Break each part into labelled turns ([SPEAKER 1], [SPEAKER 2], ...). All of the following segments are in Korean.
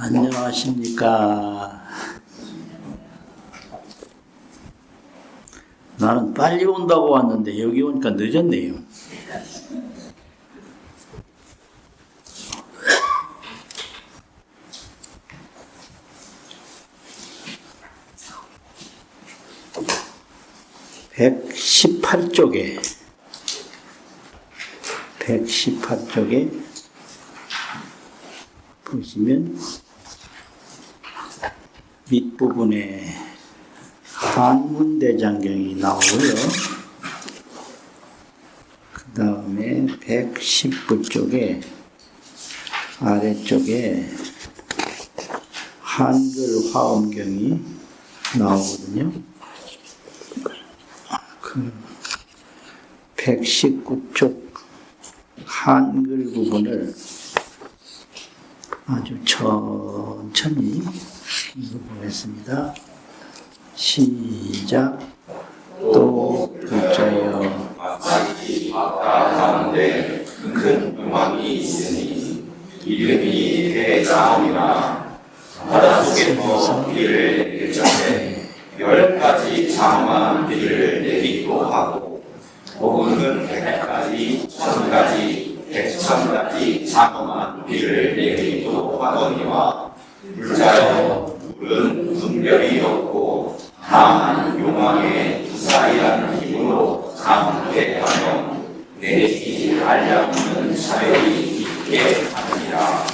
[SPEAKER 1] 안녕하십니까. 나는 빨리 온다고 왔는데 여기 오니까 늦었네요. (118쪽에) 보시면 밑부분에 한문대장경이 나오고요. 그 다음에 119쪽에 아래쪽에 한글 화엄경이 나오거든요. 그 119쪽 한글 부분을 아주 천천히 읽어보겠습니다. 시작. 또 둘째여
[SPEAKER 2] 가운데 큰 영광이 있으니 이름이 대장이라 바닷속에서 비를 내리쳤되 10가지 장엄한 비를 내리기도 하고 혹은 100가지 1000가지 100,000가지 장엄한 비를 내리기도 하거니와 불자여 물은 분별이 없고 다만 용왕의 두사이라는 힘으로 강대하며 내지 알량없는 차별이 있게 하느니라.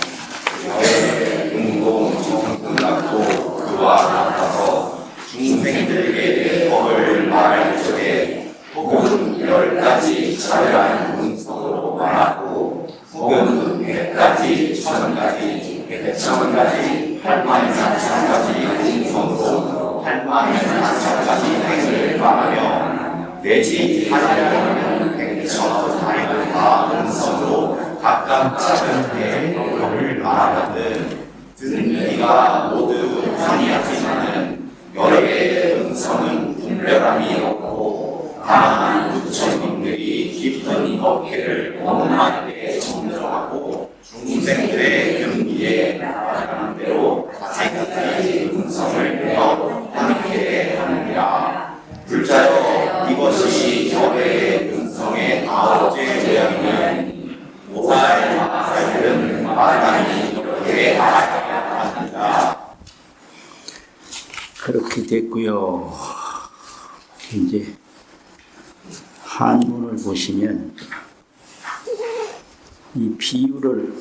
[SPEAKER 2] 왜 운동 정kun각도 그와 같아서 중생들에게 법을 말할 적에 혹은 10가지 차별한 문성으로 말하고 혹은 100가지 1000가지 100,000가지 84,000가지 문성으로 84,000가지 행을 말하며 내지 하려면 100,000가지 문성으로 각각 차별의 법을 말하거든 듣는 이가 모두 환희하지만은 여러 개의 음성은 분별함이 없고 다만 부처님들이 깊은 법계를 원만하게 정정하고 중생들의 경기에 나아가는 대로 자기들의 음성을 내어 함께 하느니라. 불자여 이것이 여배의 음성의 아홉째 모양이니 오살 마살은 마땅히 이렇게 알아야 합니다.
[SPEAKER 1] 그렇게 됐고요. 이제 한문을 보시면 이 비유를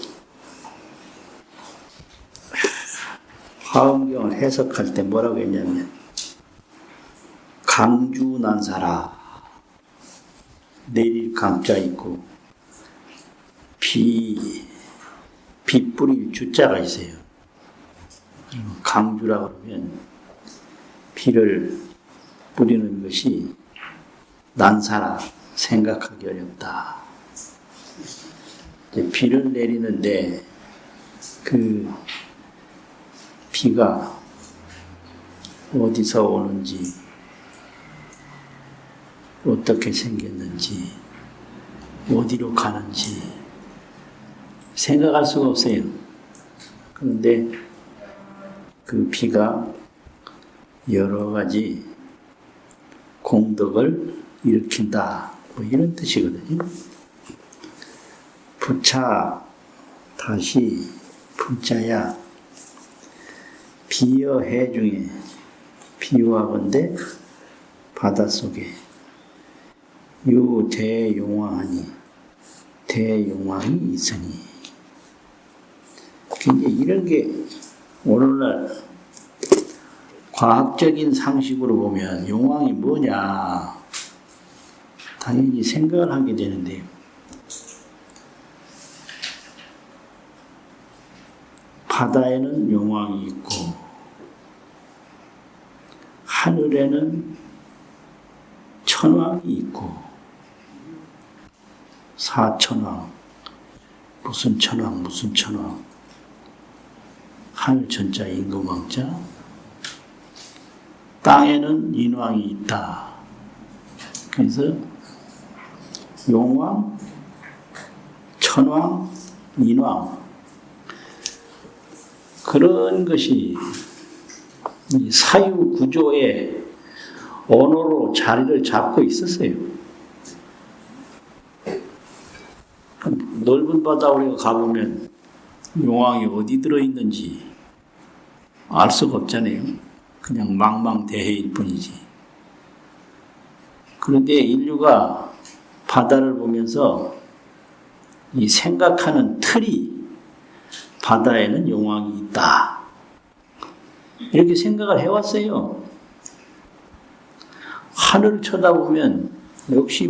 [SPEAKER 1] 화엄경을 해석할 때 뭐라고 했냐면 강주난사라 내릴 강자 있고 빗뿌릴 주자가 있어요. 강주라 그러면 비를 뿌리는 것이 난사라 생각하기 어렵다. 이제 비를 내리는데 그 비가 어디서 오는지 어떻게 생겼는지 어디로 가는지 생각할 수가 없어요. 그런데 그 비가 여러 가지 공덕을 일으킨다. 뭐 이런 뜻이거든요. 부차 다시 부자야 비여해 중에 비유하건대 바닷속에 유 대용왕하니 대용왕이 있으니 이제 이런 게 오늘날 과학적인 상식으로 보면 용왕이 뭐냐 당연히 생각을 하게 되는데요. 바다에는 용왕이 있고 하늘에는 천왕이 있고 사천왕 무슨 천왕 하늘 천자 임금왕자 땅에는 인왕이 있다. 그래서 용왕, 천왕, 인왕 그런 것이 이 사유 구조의 언어로 자리를 잡고 있었어요. 넓은 바다 우리가 가보면 용왕이 어디 들어있는지 알 수가 없잖아요. 그냥 망망대해일 뿐이지. 그런데 인류가 바다를 보면서 이 생각하는 틀이 바다에는 용왕이 있다. 이렇게 생각을 해왔어요. 하늘을 쳐다보면 역시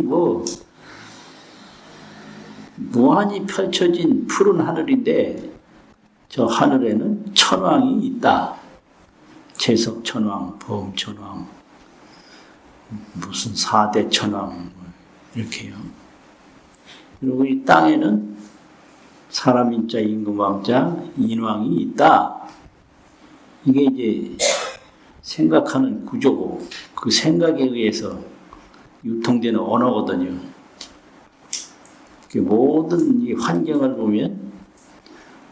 [SPEAKER 1] 무한히 펼쳐진 푸른 하늘인데 저 하늘에는 천왕이 있다. 제석천왕, 보험천왕, 무슨 4대 천왕 이렇게요. 그리고 이 땅에는 사람인자, 임금왕자, 인왕이 있다. 이게 이제 생각하는 구조고 그 생각에 의해서 유통되는 언어거든요. 모든 이 환경을 보면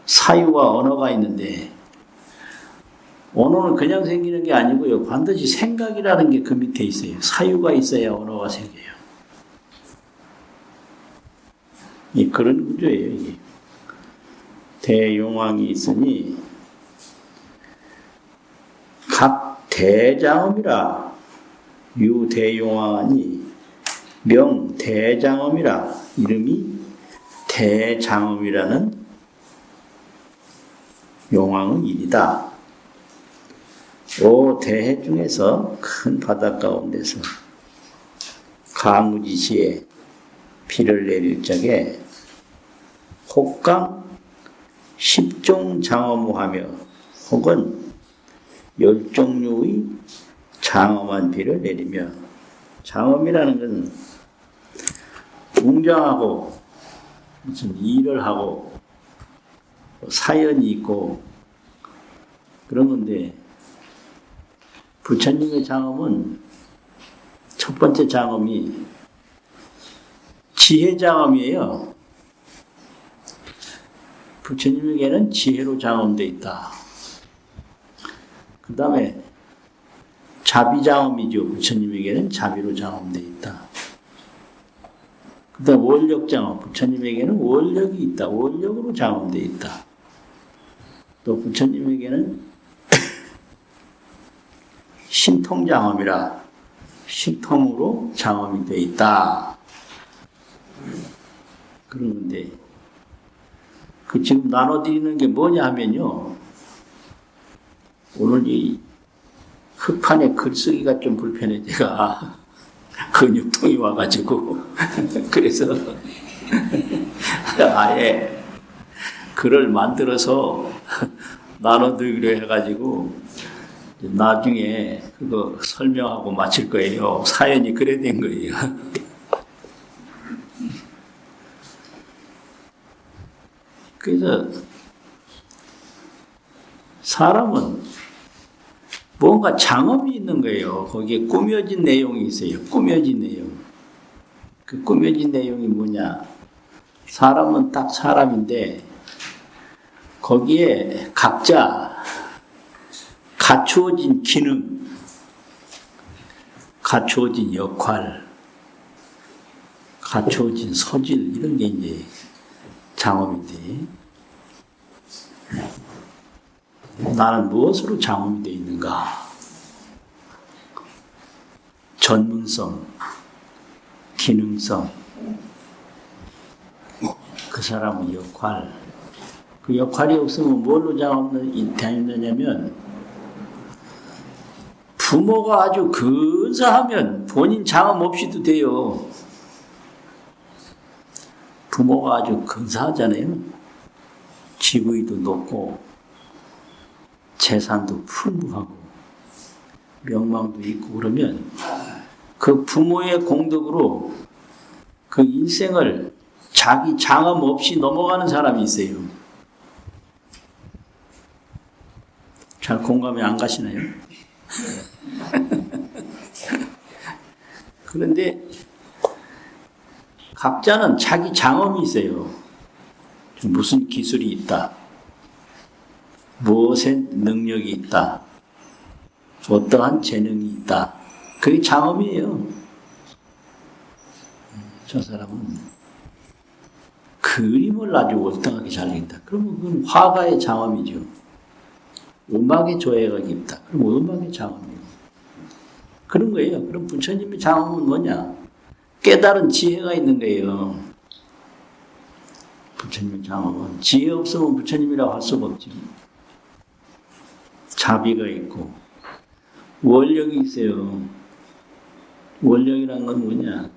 [SPEAKER 1] 사유와 언어가 있는데 언어는 그냥 생기는 게 아니고요. 반드시 생각이라는 게 그 밑에 있어요. 사유가 있어야 언어가 생겨요. 그런 구조예요. 이게. 대용왕이 있으니 각 대장엄이라 유대용왕하니 명대장엄이라 이름이 대장엄이라는 용왕의 일이다. 오 대해 중에서 큰 바다 가운데서 가무지시에 비를 내릴 적에 혹강 10종 장엄무하며 혹은 10종류의 장엄한 비를 내리며 장엄이라는 건 웅장하고 무슨 일을 하고 사연이 있고 그런 건데 부처님의 장엄은 첫 번째 장엄이 지혜 장엄이에요. 부처님에게는 지혜로 장엄되어 있다. 그 다음에 자비 장엄이죠. 부처님에게는 자비로 장엄되어 있다. 그 다음 원력 장엄. 부처님에게는 원력이 있다. 원력으로 장엄되어 있다. 또 부처님에게는 신통 장엄이라 신통으로 장엄이 되어 있다. 그러는데 그 지금 나눠드리는 게 뭐냐 하면요. 오늘 이 흑판에 글쓰기가 좀 불편해. 제가 근육통이 와가지고 그래서 아예 글을 만들어서 나눠드리기로 해가지고 나중에 그거 설명하고 마칠 거예요. 사연이 그래 된 거예요. 그래서 사람은 뭔가 장엄이 있는 거예요. 거기에 꾸며진 내용이 있어요. 꾸며진 내용. 그 꾸며진 내용이 뭐냐? 사람은 딱 사람인데 거기에 각자 갖추어진 기능, 갖추어진 역할, 갖추어진 소질 이런 게 이제 장엄인데 나는 무엇으로 장엄이 되어 있는가? 전문성, 기능성, 그 사람의 역할. 그 역할이 없으면 뭘로 장엄이 되느냐면 부모가 아주 근사하면 본인 장엄 없이도 돼요. 부모가 아주 근사하잖아요. 지위도 높고 재산도 풍부하고 명망도 있고 그러면 그 부모의 공덕으로 그 인생을 자기 장엄 없이 넘어가는 사람이 있어요. 잘 공감이 안 가시나요? 그런데 각자는 자기 장엄이 있어요. 무슨 기술이 있다. 무엇에 능력이 있다. 어떠한 재능이 있다. 그게 장엄이에요. 저 사람은 그림을 아주 월등하게 잘 그린다. 그러면 그건 화가의 장엄이죠. 음악의 조예가 깊다. 그럼 음악의 장엄이에요. 그런 거예요. 그럼 부처님의 장엄은 뭐냐? 깨달은 지혜가 있는 거예요. 부처님의 장엄은 지혜 없으면 부처님이라고 할 수가 없지. 자비가 있고 원력이 있어요. 원력이란 건 뭐냐?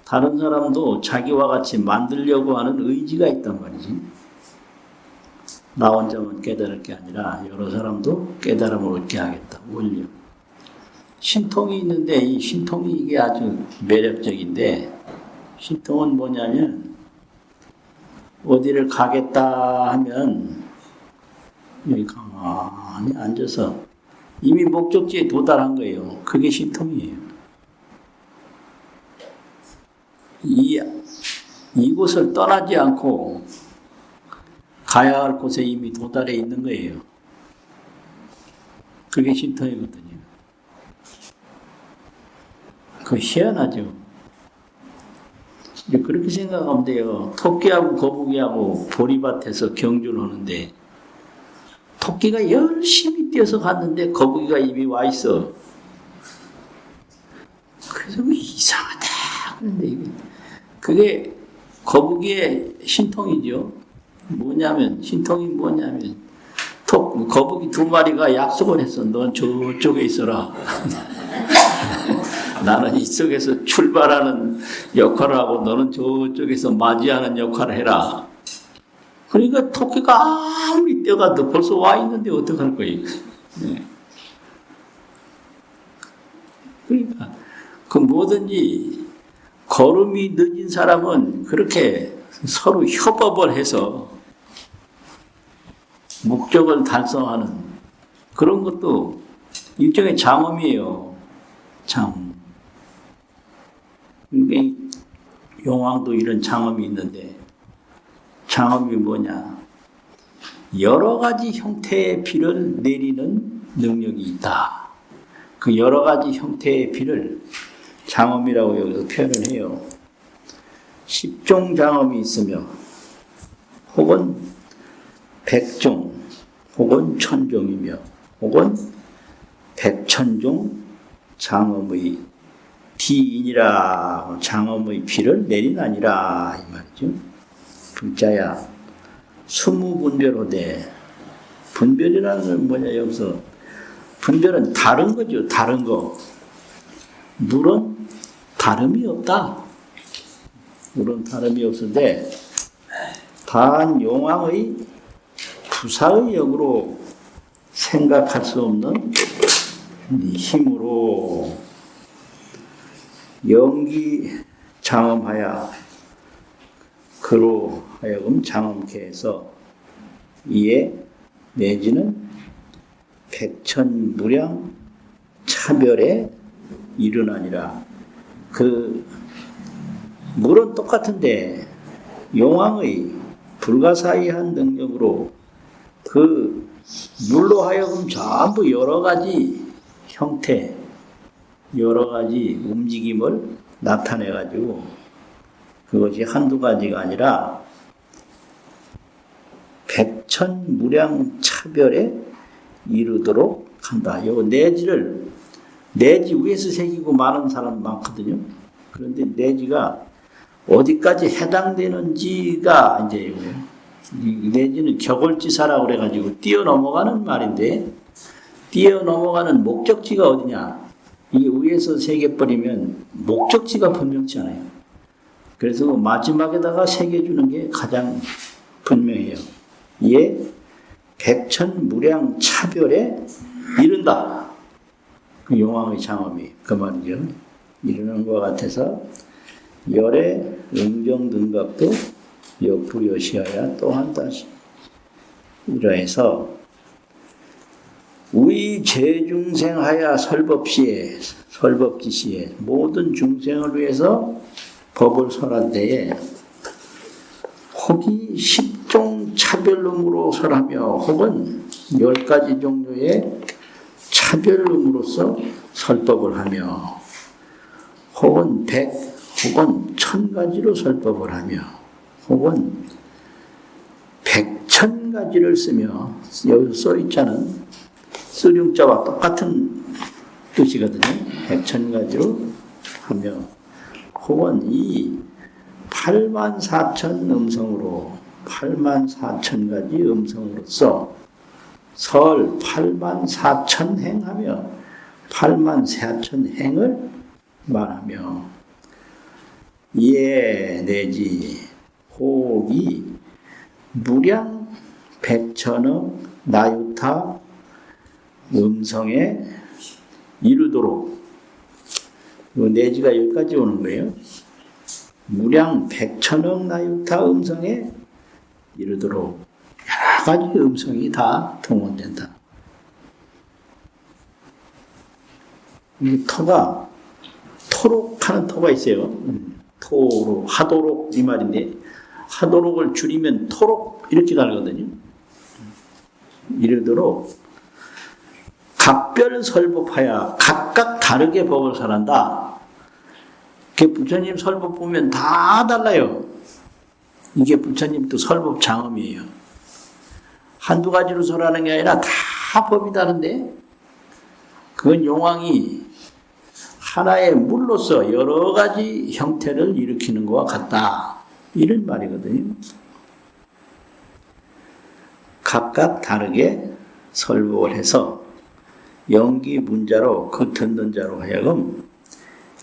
[SPEAKER 1] 다른 사람도 자기와 같이 만들려고 하는 의지가 있단 말이지. 나 혼자만 깨달을 게 아니라 여러 사람도 깨달음을 얻게 하겠다. 원력. 신통이 있는데 이 신통이 이게 아주 매력적인데 신통은 뭐냐면 어디를 가겠다 하면 여기 가만히 앉아서 이미 목적지에 도달한 거예요. 그게 신통이에요. 이곳을 떠나지 않고 가야 할 곳에 이미 도달해 있는 거예요. 그게 신통이거든요. 그거 희한하죠. 이제 그렇게 생각하면 돼요. 토끼하고 거북이하고 보리밭에서 경주를 하는데 토끼가 열심히 뛰어서 갔는데 거북이가 이미 와 있어. 그래서 이상하다. 그런데 이게 그게 거북이의 신통이죠. 신통이 뭐냐면 거북이 두 마리가 약속을 했어. 넌 저쪽에 있어라. 나는 이쪽에서 출발하는 역할을 하고 너는 저쪽에서 맞이하는 역할을 해라. 그러니까 토끼가 아무리 뛰어가도 벌써 와 있는데 어떡할 거예요. 네. 그러니까 그 뭐든지 걸음이 늦은 사람은 그렇게 서로 협업을 해서 목적을 달성하는 그런 것도 일종의 장엄이에요. 장엄. 그러니까 용왕도 이런 장엄이 있는데 장엄이 뭐냐? 여러 가지 형태의 비를 내리는 능력이 있다. 그 여러 가지 형태의 비를 장엄이라고 여기서 표현을 해요. 10종 장엄이 있으며 혹은 100종 혹은 1000종이며 혹은 100,000종 장엄의 비인이라 장엄의 비를 내리나니라 이 말이죠. 불자야 20분별호되 분별이라는 건 뭐냐 여기서 분별은 다른 거죠. 다른 거. 물은 다름이 없다. 물은 다름이 없는데 단 용왕의 부사의 역으로 생각할 수 없는 힘으로 영기 장엄하여 그로 하여금 장엄케 해서 이에 내지는 백천무량 차별에 이르나니라. 그 물은 똑같은데 용왕의 불가사의한 능력으로 그 물로 하여금 전부 여러 가지 형태, 여러 가지 움직임을 나타내가지고 그것이 한두 가지가 아니라 백천무량 차별에 이르도록 한다. 요 내지를 내지 위에서 새기고 많은 사람 많거든요. 그런데 내지가 어디까지 해당되는지가 이제 내지는 격월지사라고 그래가지고 뛰어넘어가는 말인데 뛰어넘어가는 목적지가 어디냐? 이게 위에서 새겨버리면 목적지가 분명치 않아요. 그래서 마지막에다가 새겨주는 게 가장 분명해요. 이에 백천무량 차별에 이른다. 그 용왕의 장엄이 그 말이죠. 이르는 것 같아서 열의 응정등각도 역부여시하야 또한 다시 이러해서 우리 죄중생하야 설법지시에 모든 중생을 위해서 법을 설한 때에 혹이 10종 차별음으로 설하며 혹은 10가지 종류의 차별음으로서 설법을 하며 혹은 100 혹은 1000가지로 설법을 하며 혹은 100,000가지를 쓰며 여기 써있자는 쓰림자와 똑같은 뜻이거든요. 100,000가지로 하며 혹은 이 84,000 음성으로 84,000가지 음성으로서 설 84,000 행하며 84,000 행을 말하며 예 내지 혹이 무량 100,000억 나유타 음성에 이르도록 내지가 여기까지 오는 거예요. 무량 100,000억 나유타 음성에 이르도록 여러 가지 음성이 다 동원된다. 이 터가 토록 하는 터가 있어요. 토록, 하도록 이 말인데 하도록을 줄이면 토록 이렇게 가거든요. 이르도록 각별 설법하여 각각 다르게 법을 설한다. 부처님 설법 보면 다 달라요. 이게 부처님도 설법 장엄이에요. 한두 가지로 설하는 게 아니라 다 법이 다른데 그건 용왕이 하나의 물로서 여러 가지 형태를 일으키는 것과 같다. 이런 말이거든요. 각각 다르게 설법을 해서 영기 문자로 그 듣는 자로 하여금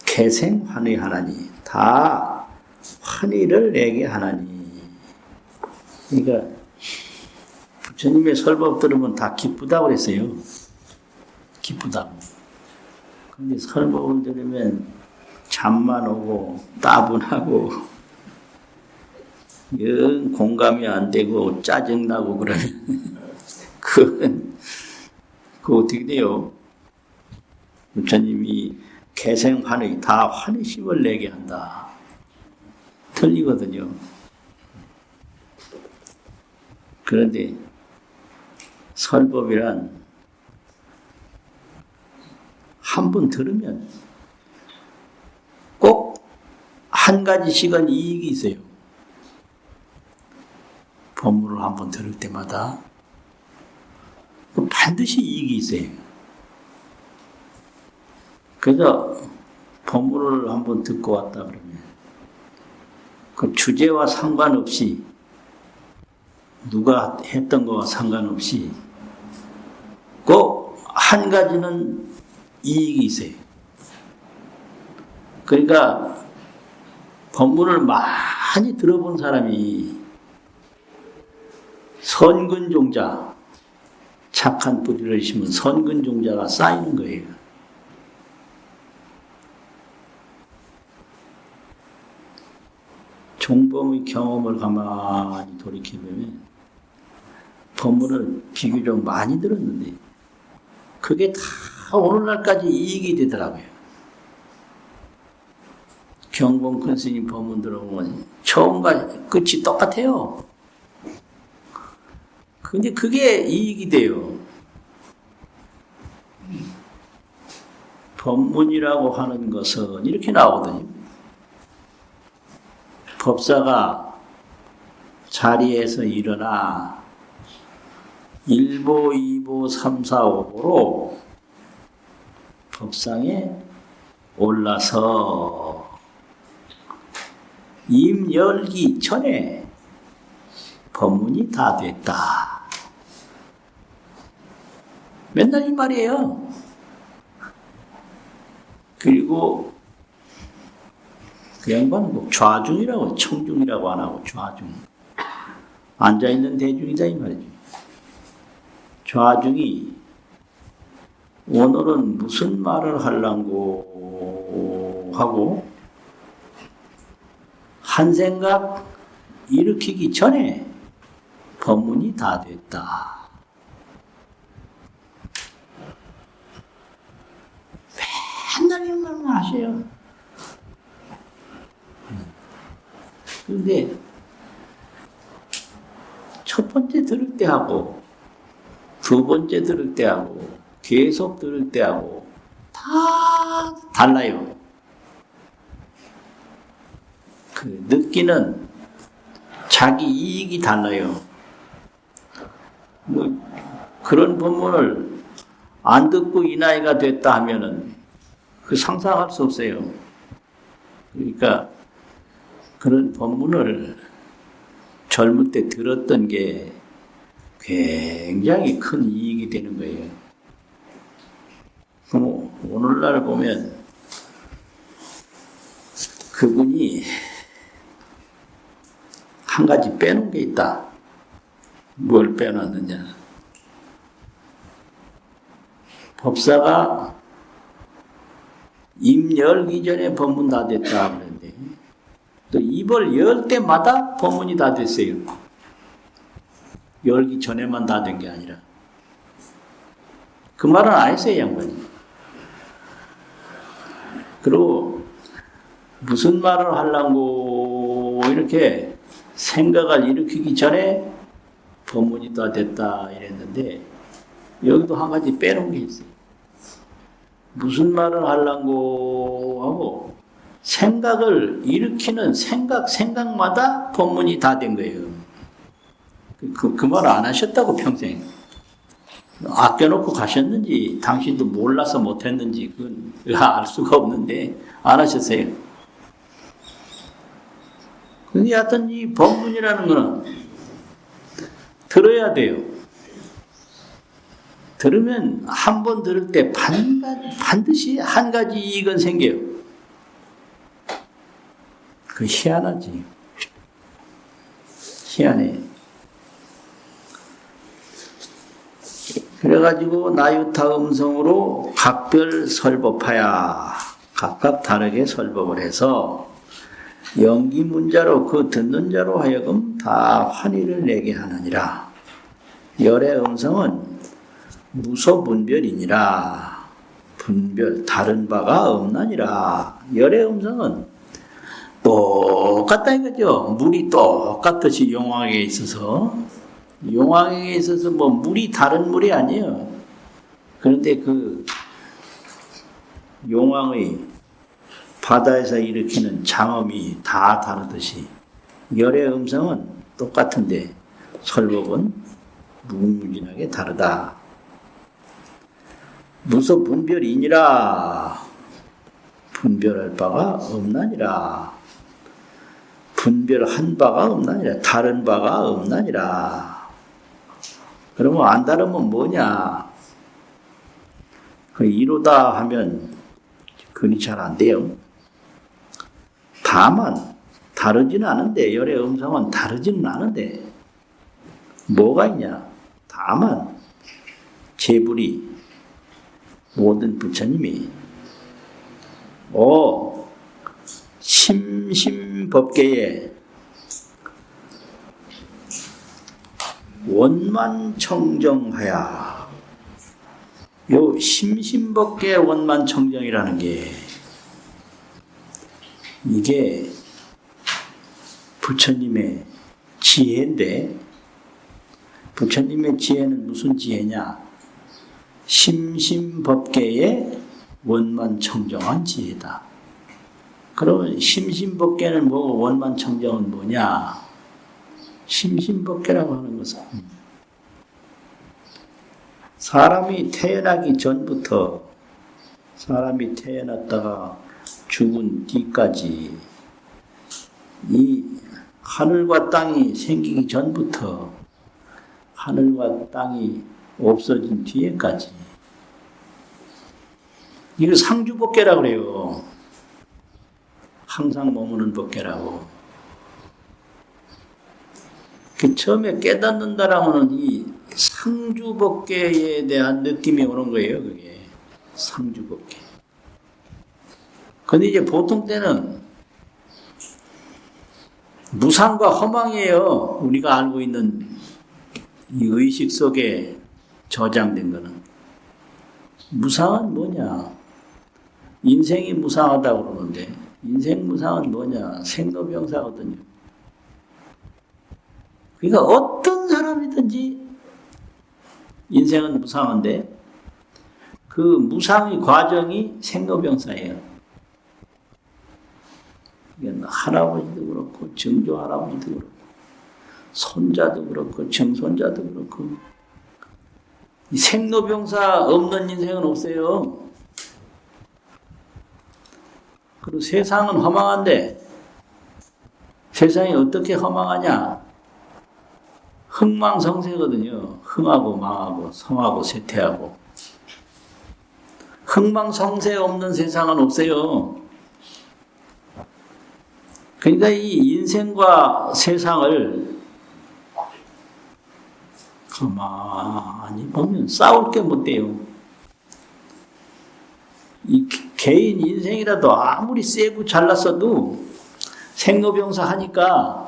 [SPEAKER 1] 개생 환의하나니 다 환의를 내게 하나니. 그러니까 부처님의 설법 들으면 다 기쁘다고 그랬어요. 기쁘다고. 근데 설법을 들으면 잠만 오고 따분하고 영 공감이 안 되고 짜증나고 그러면 그거 어떻게 돼요? 부처님이 개생환의 다 환희심을 내게 한다. 틀리거든요. 그런데 설법이란 한 번 들으면 꼭 한 가지씩은 이익이 있어요. 법문을 한 번 들을 때마다 반드시 이익이 있어요. 그래서 법문을 한 번 듣고 왔다 그러면 그 주제와 상관없이 누가 했던 거와 상관없이 꼭 한 가지는 이익이 있어요. 그러니까 법문을 많이 들어본 사람이 선근종자, 착한 뿌리를 심은 선근종자가 쌓이는 거예요. 종범의 경험을 가만히 돌이켜보면 법문을 비교적 많이 들었는데 그게 다 오늘날까지 이익이 되더라고요. 경봉 큰 스님 법문 들어보면 처음과 끝이 똑같아요. 근데 그게 이익이 돼요. 법문이라고 하는 것은 이렇게 나오거든요. 법사가 자리에서 일어나 1보, 2보, 3, 4, 5보로 법상에 올라서 임 열기 전에 법문이 다 됐다. 맨날 이 말이에요. 그리고 그 양반은 뭐 좌중이라고 청중이라고 안 하고 좌중. 앉아있는 대중이다 이 말이죠. 좌중이 오늘은 무슨 말을 하려고 하고 한 생각 일으키기 전에 법문이 다 됐다. 맨날 이런 말만 하세요. 그런데 첫 번째 들을 때 하고, 두 번째 들을 때 하고, 계속 들을 때 하고, 다 달라요. 그 느끼는 자기 이익이 달라요. 뭐 그런 본문을 안 듣고 이 나이가 됐다 하면은 그 상상할 수 없어요. 그러니까 그런 본문을 젊을 때 들었던 게 굉장히 큰 이익이 되는 거예요. 그럼 오늘날 보면 그분이 한 가지 빼놓은 게 있다. 뭘 빼놨느냐. 법사가 입 열기 전에 법문 다 됐다 그러는데 또 입을 열 때마다 법문이 다 됐어요. 열기 전에만 다 된 게 아니라. 그 말은 안 했어요, 양반이. 그리고 무슨 말을 하려고 이렇게 생각을 일으키기 전에 법문이 다 됐다 이랬는데 여기도 한 가지 빼놓은 게 있어요. 무슨 말을 하려고 하고 생각을 일으키는 생각마다 법문이 다 된 거예요. 그 말을 안 하셨다고 평생. 아껴놓고 가셨는지 당신도 몰라서 못했는지 그건 알 수가 없는데 안 하셨어요. 근데 하여튼 이 법문이라는 거는 들어야 돼요. 들으면 한 번 들을 때 반드시 한 가지 이익은 생겨요. 그 희한하지. 희한해. 그래가지고 나유타 음성으로 각별 설법하야 각각 다르게 설법을 해서 연기문자로 그 듣는 자로 하여금 다 환희를 내게 하느니라. 열의 음성은 무소분별이니라. 분별 다른 바가 없나니라. 열의 음성은 똑같다 이거죠. 물이 똑같듯이 용왕에 있어서 뭐 물이 다른 물이 아니에요. 그런데 그 용왕의 바다에서 일으키는 장엄이 다 다르듯이 열의 음성은 똑같은데 설법은 무궁무진하게 다르다. 무소 분별이니라. 분별할 바가 없나니라. 분별한 바가 없나니라. 다른 바가 없나니라. 그러면 안 다르면 뭐냐? 그 이루다 하면 그니 잘 안 돼요. 다만 다르지는 않은데 열의 음성은 다르지는 않은데 뭐가 있냐? 다만 제불이 모든 부처님이 심심법계에 원만청정하야. 요 심심법계 원만청정이라는 게 이게 부처님의 지혜인데 부처님의 지혜는 무슨 지혜냐? 심심법계의 원만청정한 지혜다. 그러면 심심법계는 뭐고 원만청정은 뭐냐? 심심법계라고 하는 것은 사람이 태어나기 전부터 사람이 태어났다가 죽은 뒤까지 이 하늘과 땅이 생기기 전부터 하늘과 땅이 없어진 뒤에까지 이거 상주법계라고 그래요. 항상 머무는 법계라고. 그 처음에 깨닫는다라고는 이 상주법계에 대한 느낌이 오는 거예요. 그게 상주법계. 근데 이제 보통 때는 무상과 허망이에요. 우리가 알고 있는 이 의식 속에 저장된 거는. 무상은 뭐냐? 인생이 무상하다고 그러는데 인생 무상은 뭐냐? 생로병사거든요. 그러니까 어떤 사람 사람이든지 인생은 무상한데 그 무상의 과정이 생로병사예요. 할아버지도 그렇고 증조 할아버지도 그렇고 손자도 그렇고 증손자도 그렇고 이 생로병사 없는 인생은 없어요. 그리고 세상은 허망한데 세상이 어떻게 허망하냐? 흥망성쇠거든요. 흥하고 망하고 성하고 쇠퇴하고 흥망성쇠 없는 세상은 없어요. 그러니까 이 인생과 세상을 가만히 보면 싸울 게 못 돼요. 이 개인 인생이라도 아무리 세고 잘났어도 생로병사 하니까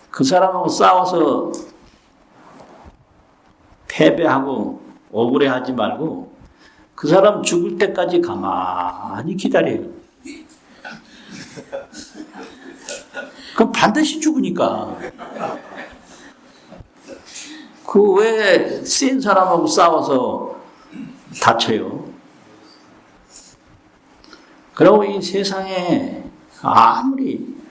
[SPEAKER 1] 그 사람하고 싸워서 패배하고 억울해하지 말고 그 사람 죽을 때까지 가만히 기다려요. 그럼 반드시 죽으니까. 그 왜 센 사람하고 싸워서 다쳐요? 그리고 이 세상에 아무리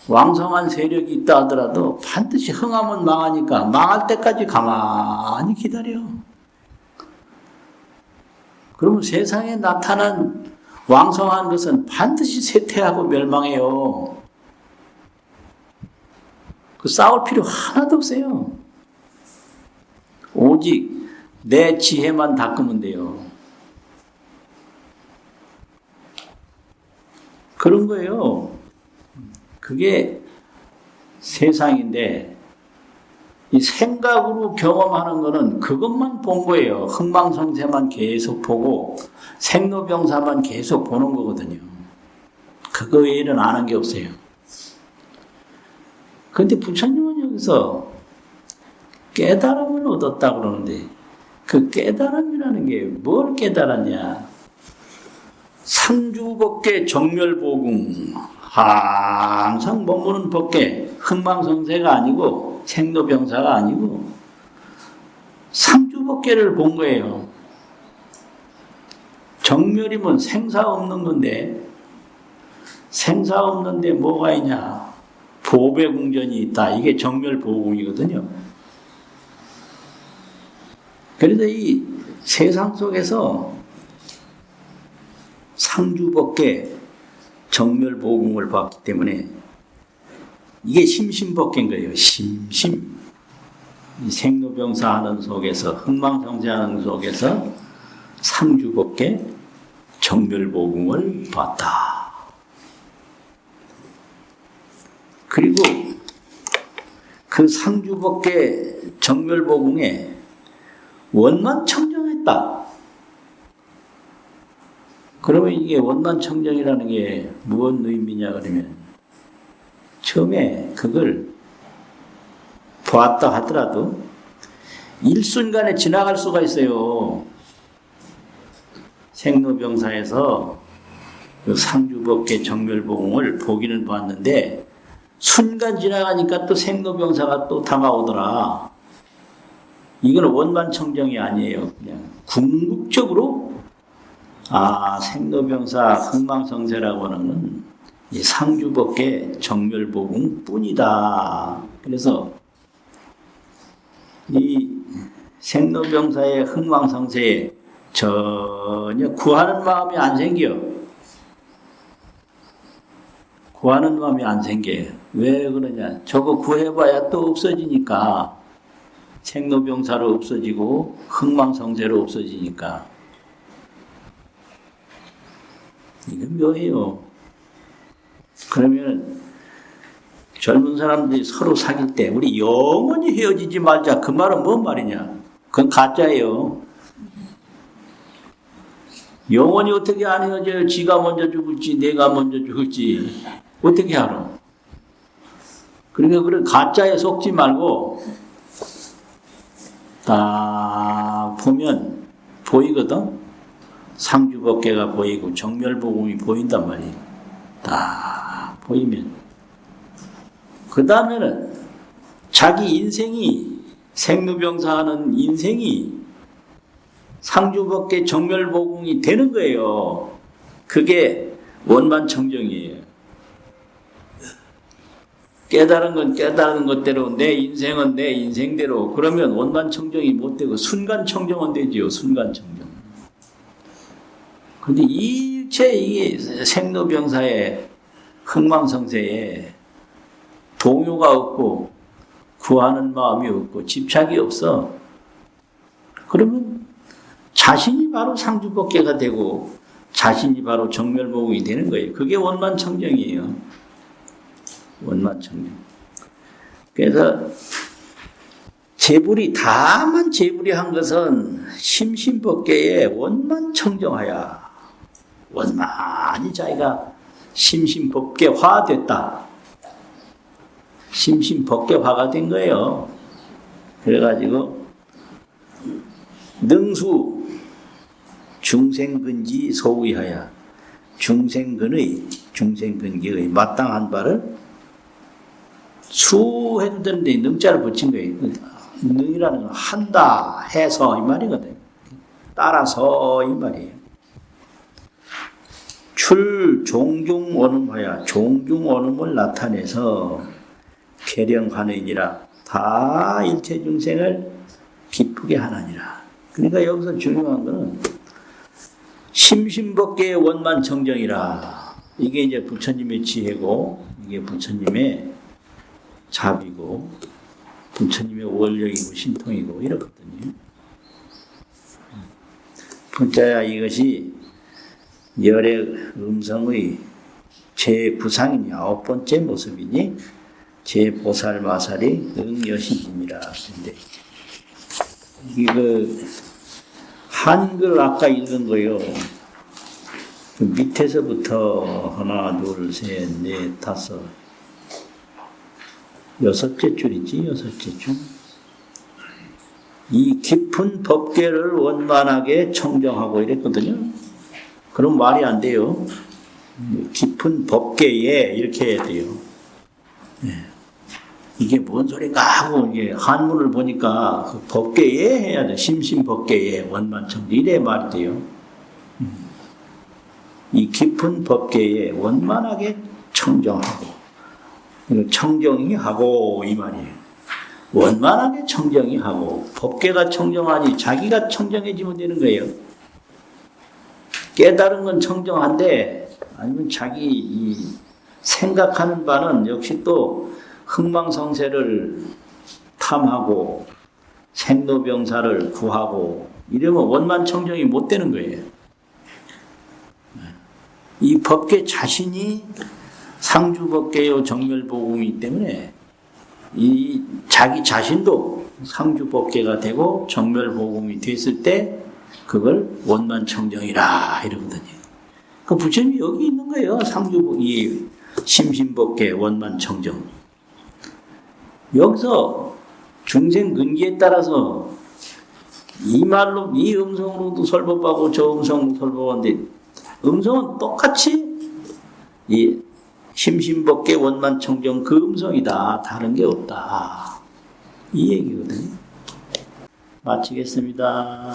[SPEAKER 1] 왕성한 세력이 있다 하더라도 반드시 흥하면 망하니까 망할 때까지 가만히 기다려. 그러면 세상에 나타난 왕성한 것은 반드시 쇠퇴하고 멸망해요. 그 싸울 필요 하나도 없어요. 오직 내 지혜만 닦으면 돼요. 그런 거예요. 그게 세상인데 이 생각으로 경험하는 거는 그것만 본 거예요. 흥망성쇠만 계속 보고 생로병사만 계속 보는 거거든요. 그거 외에는 아는 게 없어요. 그런데 부처님은 여기서 깨달음을 얻었다 그러는데 그 깨달음이라는 게 뭘 깨달았냐? 상주법계 정멸보궁 항상 머무는 법계 흥망성쇠가 아니고 생로병사가 아니고 상주법계를 본 거예요. 정멸이면 생사 없는 건데 생사 없는데 뭐가 있냐? 보배궁전이 있다. 이게 정멸보궁이거든요. 그래서 이 세상 속에서 상주법계 정멸보궁을 봤기 때문에 이게 심심법계인 거예요. 심심. 생로병사 하는 속에서 흥망성쇠 하는 속에서 상주법계 정멸보궁을 봤다. 그리고 그 상주법계 정멸보궁에 원만청정했다. 그러면 이게 원만청정이라는 게 무슨 의미냐 그러면 처음에 그걸 보았다 하더라도 일순간에 지나갈 수가 있어요. 생로병사에서 그 상주법계 정멸보궁을 보기는 봤는데 순간 지나가니까 또 생로병사가 또 다가오더라. 이건 원만청정이 아니에요. 그냥 궁극적으로 생로병사 흥망성쇠라고 하는 건 이 상주법계 정멸보궁 뿐이다. 그래서 이 생로병사의 흥망성쇠에 전혀 구하는 마음이 안 생겨. 구하는 마음이 안 생겨요. 왜 그러냐? 저거 구해봐야 또 없어지니까. 생로병사로 없어지고 흥망성쇠로 없어지니까. 이건 뭐예요? 그러면 젊은 사람들이 서로 사귈 때 우리 영원히 헤어지지 말자. 그 말은 뭔 말이냐? 그건 가짜예요. 영원히 어떻게 안 헤어져요? 지가 먼저 죽을지 내가 먼저 죽을지 어떻게 알아? 그러니까 그런 가짜에 속지 말고 딱 보면 보이거든. 상주법계가 보이고 정멸보궁이 보인단 말이에요. 딱 보이면 그 다음에는 자기 인생이 생로병사하는 인생이 상주법계 정멸보궁이 되는 거예요. 그게 원만청정이에요. 깨달은 건 깨달은 것대로, 내 인생은 내 인생대로. 그러면 원만청정이 못 되고 순간청정은 되지요. 순간청정. 근데 일체 이게 생로병사의 흥망성쇠에 동요가 없고 구하는 마음이 없고 집착이 없어. 그러면 자신이 바로 상주법계가 되고 자신이 바로 정멸보궁이 되는 거예요. 그게 원만청정이에요. 원만청정. 그래서 다만 재불이한 것은 심심법계에 원만청정하야. 원만히 자기가 심심법계화됐다. 심심법계화가 된 거예요. 그래가지고 능수 중생근지 소위하야. 중생근기의 마땅한 바를 수해도 되는데 능자를 붙인 거예요. 능이라는 건 한다, 해서 이 말이거든요. 따라서 이 말이에요. 종중원음하야. 종중원음을 나타내서 계령하느니라. 다 일체 중생을 기쁘게 하느니라. 그러니까 여기서 중요한 거는 심심법계의 원만청정이라. 이게 이제 부처님의 지혜고, 이게 부처님의 자비고, 부처님의 원력이고 신통이고 이렇거든요. 분자야 이것이 열의 음성의 제9상이니 9번째 모습이니 제보살마살이 응여신이니라. 근데 이거 한글 아까 읽은 거요. 그 밑에서부터 하나, 둘, 셋, 넷, 다섯, 여섯째 줄이지, 여섯째 줄. 이 깊은 법계를 원만하게 청정하고 이랬거든요. 그럼 말이 안 돼요. 깊은 법계에 이렇게 해야 돼요. 네. 이게 뭔 소린가 하고 이게 한문을 보니까 그 법계에 해야 돼. 심심법계에 원만청정 이래 말이 돼요. 이 깊은 법계에 원만하게 청정하고 청정이 하고 이 말이에요. 원만하게 청정이 하고 법계가 청정하니 자기가 청정해지면 되는 거예요. 깨달은 건 청정한데 아니면 자기 이 생각하는 바는 역시 또 흥망성쇠를 탐하고 생로병사를 구하고 이러면 원만청정이 못 되는 거예요. 이 법계 자신이 상주법계요 정멸보궁이기 때문에 이 자기 자신도 상주법계가 되고 정멸보궁이 됐을 때 그걸 원만청정이라 이러거든요. 그 부처님이 여기 있는 거예요. 이 심심법계 원만청정. 여기서 중생근기에 따라서 이 말로 이 음성으로도 설법하고 저 음성으로 설법하는데 음성은 똑같이 이 심심법계 원만청정 그 음성이다. 다른 게 없다. 이 얘기거든요. 마치겠습니다.